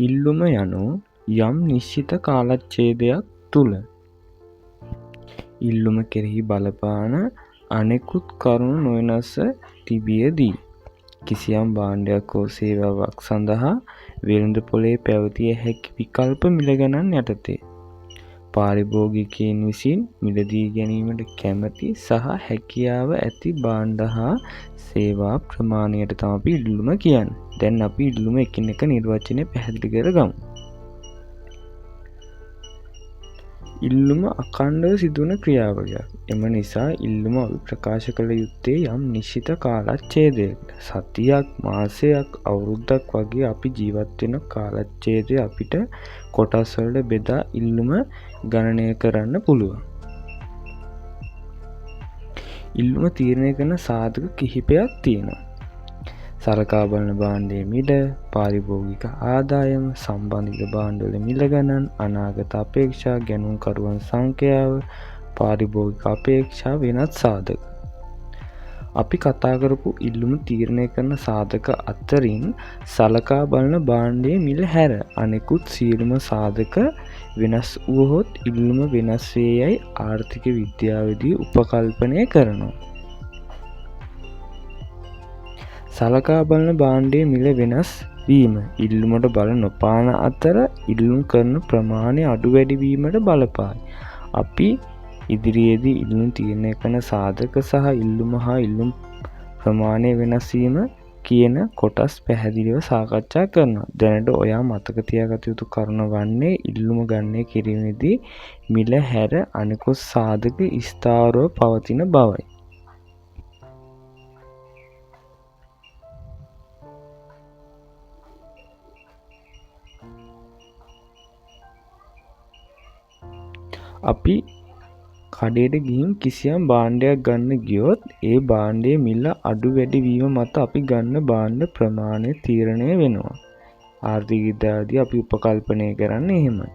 ඉල්ලුම යනු යම් නිශ්චිත කාලච්ඡේදයක් තුළ ඉල්ලුම කෙරෙහි බලපාන අනෙකුත් කරුණු නොවෙනස්ව තිබියදී කිසියම් භාණ්ඩයක් හෝ සේවාවක් සඳහා වෙළඳපොලේ පැවතිය හැකි විකල්ප මිලගණන් යටතේ පාරිභෝගිකයින් විසින් මිලදී ගැනීමට කැමැති සහ හැකියාව ඇති භාණ්ඩ හා සේවා ප්‍රමාණයට තමයි අපි ඉල්ලුම කියන්නේ. දැන් අපි ඉල්ලුම එකිනෙක නිර්වචනය පැහැදිලි කරගමු. ඉල්ලුම අඛණ්ඩව සිදුවන ක්‍රියාවලියක්. එම නිසා ඉල්ලුම අපි ප්‍රකාශ කළ යුත්තේ යම් නිශ්චිත කාලච්ඡේදයකට. සතියක්, මාසයක්, අවුරුද්දක් වගේ අපි ජීවත් වෙන කාලච්ඡේදය අපිට කොටස් වලට බෙදා ඉල්ලුම ගණනය කරන්න පුළුවන්. ඉල්ලුම තීරණය කරන සාධක කිහිපයක් තියෙනවා. සලකා බලන භාණ්ඩයේ මිල, පාරිභෝගික ආදායම, සම්බන්ධිත භාණ්ඩවල මිල ගණන්, අනාගත අපේක්ෂා, ගැනුම්කරුවන් සංඛ්‍යාව, පාරිභෝගික අපේක්ෂා වෙනත් සාධක. අපි කතා කරපු ඉල්ලුම තීරණය කරන සාධක අතරින් සලකා බලන භාණ්ඩයේ මිල හැර අනෙකුත් සියලුම සාධක වෙනස් වුවහොත් ඉල්ලුම වෙනස් වේ යයි ආර්ථික විද්‍යාවේදී උපකල්පනය කරනවා. සලකා බලන භාණ්ඩයේ මිල වෙනස් වීම ඉල්ලුමට බල නොපාන අතර ඉල්ලුම් කරන ප්‍රමාණය අඩු වැඩි වීමට බලපායි. අපි ඉදිරියේදී ඉල්ලුම් තීරණය කරන සාධක සහ ඉල්ලුම හා ඉල්ලුම් ප්‍රමාණය වෙනස් වීම කියන කොටස් පැහැදිලිව සාකච්ඡා කරනවා. දැනට ඔයා මතක තියාගත යුතු කරුණ වන්නේ ඉල්ලුම ගණනය කිරීමේදී මිල හැර අනෙකුත් සාධක ස්ථාවරව පවතින බවයි. අපි කඩේට ගිහින් කිසියම් භාණ්ඩයක් ගන්න ගියොත් ඒ භාණ්ඩයේ මිල අඩු වැඩි වීම මත අපි ගන්න භාණ්ඩ ප්‍රමාණය තීරණය වෙනවා. ආර්ථික විද්‍යාවේදී අපි උපකල්පනය කරන්නේ එහෙමයි.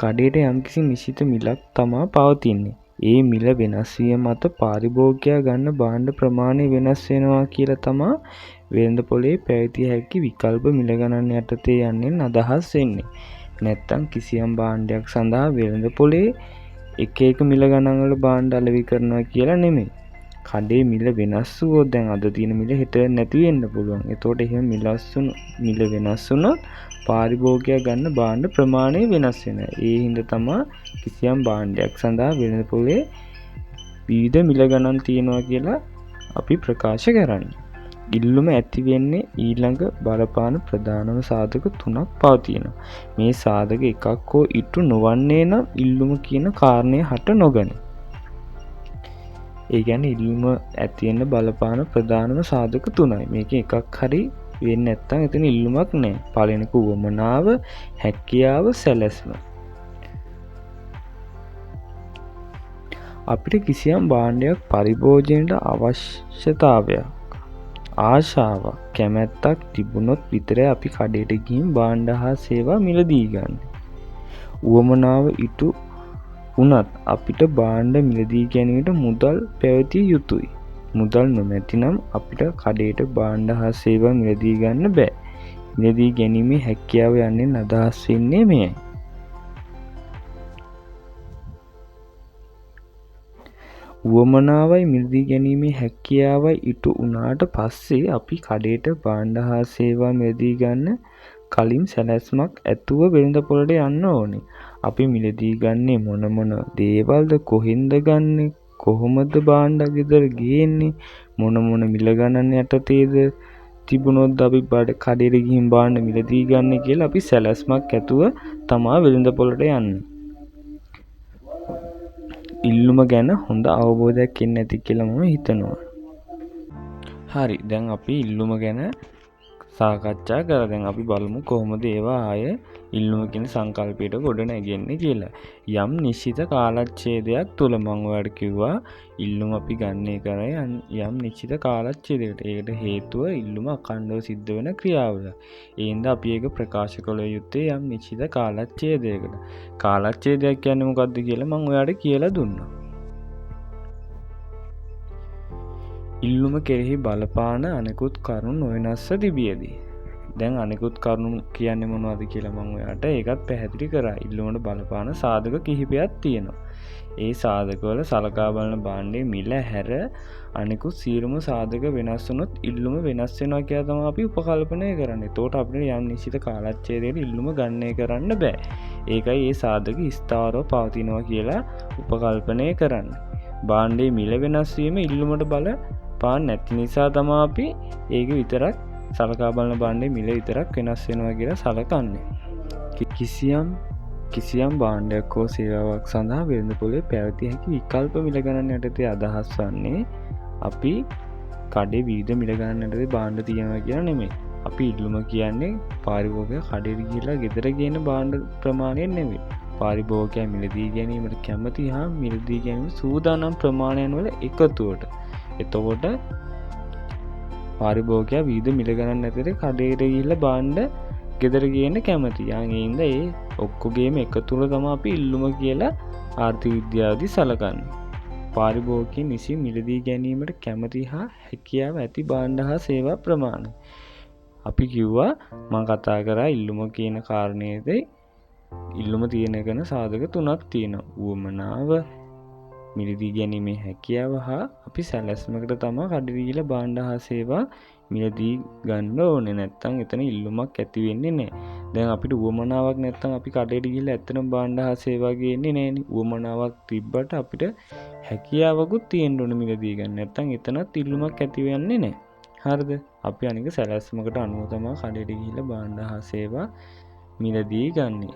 කඩේට යම්කිසි නිශ්චිත මිලක් තමා පවතින්නේ. ඒ මිල වෙනස් වීම මත පාරිභෝගිකයා ගන්න භාණ්ඩ ප්‍රමාණය වෙනස් වෙනවා කියලා තමා වෙළඳපොලේ පැවතිය හැකි විකල්ප මිල ගණන් යටතේ යන්නේ අදහස් වෙන්නේ. නැත්තම් කිසියම් භාණ්ඩයක් සඳහා වෙළඳපොලේ එක මිල ගණන් වල භාණ්ඩ අලෙවි කරනවා කියලා නෙමෙයි. කඩේ මිල වෙනස් වුවොත් දැන් අද තියෙන මිල හෙට නැති වෙන්න පුළුවන්. එතකොට එහෙම මිල වෙනස් වුණොත් පාරිභෝගිකයා ගන්න භාණ්ඩ ප්‍රමාණය වෙනස් වෙනවා. ඒ හින්දා තමයි කිසියම් භාණ්ඩයක් සඳහා වෙළඳපොලේ විවිධ මිල ගණන් තියෙනවා කියලා අපි ප්‍රකාශ කරන්නේ. ඉල්ලුම ඇති වෙන්නේ ඊළඟ බලපාන ප්‍රධානම සාධක තුනක් පවතිනවා. මේ සාධක එකක් හෝ ඉටු නොවන්නේ නම් ඉල්ලුම කියන කාරණය හට නොගනී. ඒ කියන්නේ ඉල්ලුම ඇති වෙන්න බලපාන ප්‍රධානම සාධක තුනයි. මේකෙන් එකක් හරි වෙන්නේ නැත්නම් එතන ඉල්ලුමක් නැහැ. පළවෙනි එක උවමනාව, හැකියාව, සැලැස්ම. අපිට කිසියම් භාණ්ඩයක් පරිභෝජනයට අවශ්‍යතාවයක්, ආශාවක්, කැමැත්තක් තිබුණොත් විතරයි අපි කඩේට ගිහින් භාණ්ඩ හා සේවා මිලදී ගන්න. උවමනාව ඉටු වුණත් අපිට භාණ්ඩ මිලදී ගැනීමට මුදල් පැවතිය යුතුයි. මුදල් නොමැතිනම් අපිට කඩේට භාණ්ඩ හා සේවා මිලදී ගන්න බෑ. මිලදී ගැනීමේ හැකියාව යන්නේ අදහස් වෙන්නේ මෙයයි. උවමනාවයි මිලදී ගැනීමේ හැකියාවයි ඉටු වුණාට පස්සේ අපි කඩේට භාණ්ඩ හා සේවා මිලදී ගන්න කලින් සැලැස්මක් ඇතුව වෙළඳපොළට යන්න ඕනේ. අපි මිලදී ගන්නේ මොන දේවල්ද, කොහෙන්ද ගන්නෙ, කොහොමද භාණ්ඩ ගෙදර ගේන්නේ, මොන මිල ගණන් යටතේද තිබුණොත් අපි කඩේට ගිහින් භාණ්ඩ මිලදී ගන්න කියලා අපි සැලැස්මක් ඇතුව තමා වෙළඳපොළට යන්නේ. ඉල්ලුම ගැන හොඳ අවබෝධයක් ඉන්න ඇති කියලා මම හිතනවා. හරි, දැන් අපි ඉල්ලුම ගැන සාකච්ඡා කරා. දැන් අපි බලමු කොහොමද ඒවා ආය ඉල්ලුම කියන සංකල්පයට ගොඩ නැගෙන්නේ කියලා. යම් නිශ්චිත කාලච්ඡේදයක් තුල මම ඔයාලට කිව්වා ඉල්ලුම අපි ගන්නේ කරේ යම් නිශ්චිත කාලච්ඡේදයකට. ඒකට හේතුව ඉල්ලුම අඛණ්ඩව සිද්ධ වෙන ක්‍රියාවලියක්. ඒ හින්දා අපි ඒක ප්‍රකාශ කළ යුත්තේ යම් නිශ්චිත කාලච්ඡේදයකට. කාලච්ඡේදයක් කියන්නේ මොකක්ද කියලා මම ඔයාලට කියලා දුන්නා. ඉල්ලුම කෙරෙහි බලපාන අනෙකුත් කරුණු නොවෙනස්ව තිබියදී. දැන් අනෙකුත් කරුණු කියන්නේ මොනවද කියලා මම ඔයාලට ඒකත් පැහැදිලි කරා. ඉල්ලුමට බලපාන සාධක කිහිපයක් තියෙනවා. ඒ සාධකවල සලකා බලන භාණ්ඩයේ මිල හැර අනෙකුත් සියලුම සාධක වෙනස් වුණොත් ඉල්ලුම වෙනස් වෙනවා කියලා තමයි අපි උපකල්පනය කරන්නේ. එතකොට අපිට යම් නිශ්චිත කාලච්ඡේදයකට ඉල්ලුම ගණනය කරන්න බෑ. ඒකයි මේ සාධක ස්ථාවරව පවතිනවා කියලා උපකල්පනය කරන්නේ. භාණ්ඩයේ මිල වෙනස් වීම ඉල්ලුමට බලපාන්නේ නැති නිසා තමයි අපි ඒක විතරක් සලකා බලන භාණ්ඩයේ මිල විතරක් වෙනස් වෙනවා කියලා සලකන්නේ. කිසියම් භාණ්ඩයක් හෝ සේවාවක් සඳහා වෙළඳපොලේ පැවතිය හැකි විකල්ප මිල ගණන් යටතේ අදහස් වන්නේ අපි කඩේ විවිධ මිල ගණන් යටතේ භාණ්ඩ තියෙනවා කියලා නෙමෙයි. අපි ඉල්ලුම කියන්නේ පාරිභෝගිකයා කඩේට ගිහිල්ලා ගෙදර ගේන භාණ්ඩ ප්‍රමාණය නෙමෙයි. පාරිභෝගිකයා මිලදී ගැනීමට කැමති හා මිලදී ගැනීම සූදානම් ප්‍රමාණයන් වල එකතුවට. එතකොට පාරිභෝගිකයා විවිධ මිල ගණන් යටතේ කඩේට ගිහිල්ලා භාණ්ඩ ගෙදර ගේන්න කැමති. ඒඳ ඒ ඔක්කොගේම එකතුව තමයි අපි ඉල්ලුම කියලා ආර්ථික විද්‍යාවේදී සලකන්නේ. පාරිභෝගිකයන් විසින් මිලදී ගැනීමට කැමති හා හැකියාව ඇති භාණ්ඩ හා සේවා ප්‍රමාණය. අපි කිව්වා මම කතා කරා ඉල්ලුම කියන කාරණේදී ඉල්ලුම තියෙන කරන සාධක තුනක් තියෙනවා. උවමනාව, මිලදී ගැනීමේ හැකියාව හා අපි සැලැස්මකට තමයි කඩේ ගිහිල්ලා භාණ්ඩ හා සේවා මිලදී ගන්න ඕනේ. නැත්තම් එතන ඉල්ලුමක් ඇති වෙන්නේ නැහැ. දැන් අපිට උවමනාවක් නැත්තම් අපි කඩේට ගිහිල්ලා ඇත්තටම භාණ්ඩ හා සේවා ගේන්නේ නැහැනේ. උවමනාවක් තිබ්බට අපිට හැකියාවකුත් තියෙන්න ඕනේ මිලදී ගන්න. නැත්තම් එතනත් ඉල්ලුමක් ඇති වෙන්නේ නැහැ. හරිද? අපි අනික සැලැස්මකට අනුව තමයි කඩේට ගිහිල්ලා භාණ්ඩ හා සේවා මිලදී ගන්නේ.